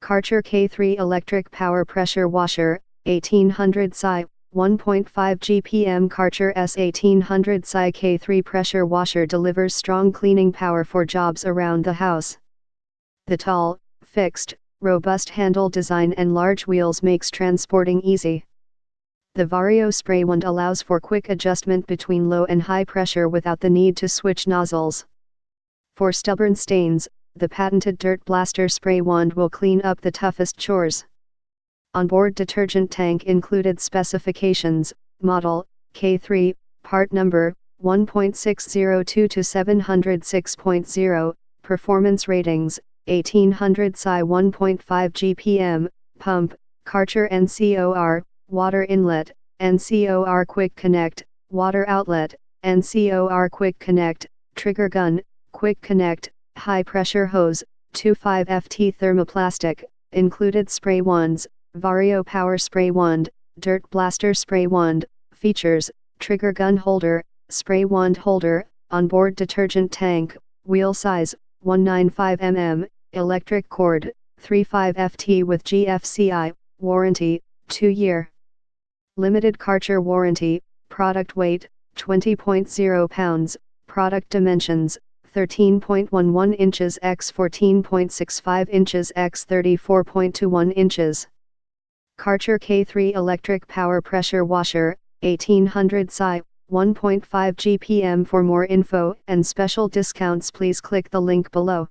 Karcher K3 Electric Power Pressure Washer, 1800 PSI, 1.5 GPM. Karcher S1800 PSI K3 Pressure Washer delivers strong cleaning power for jobs around the house. The tall, fixed, robust handle design and large wheels makes transporting easy. The Vario Spray Wand allows for quick adjustment between low and high pressure without the need to switch nozzles. For stubborn stains, the patented Dirtblaster Spray Wand will clean up the toughest chores. Onboard Detergent Tank included specifications, model, K3, part number, 1.602 to 706.0, performance ratings, 1800 PSI 1.5 GPM, pump, Karcher N-Cor, water inlet, N-Cor Quick Connect, water outlet, N-Cor Quick Connect, trigger gun, Quick Connect, high pressure hose, 2.5 FT thermoplastic, included spray wands, Vario Power Spray Wand, Dirtblaster Spray Wand. Features: trigger gun holder, spray wand holder, onboard detergent tank, wheel size, 1.95 mm, electric cord, 3.5 FT with GFCI, warranty, 2 year. Limited Karcher Warranty, product weight, 20.0 pounds, product dimensions, 13.11 inches x 14.65 inches x 34.21 inches. Karcher K3 Electric Power Pressure Washer, 1800 PSI, 1.5 GPM. For more info and special discounts, please click the link below.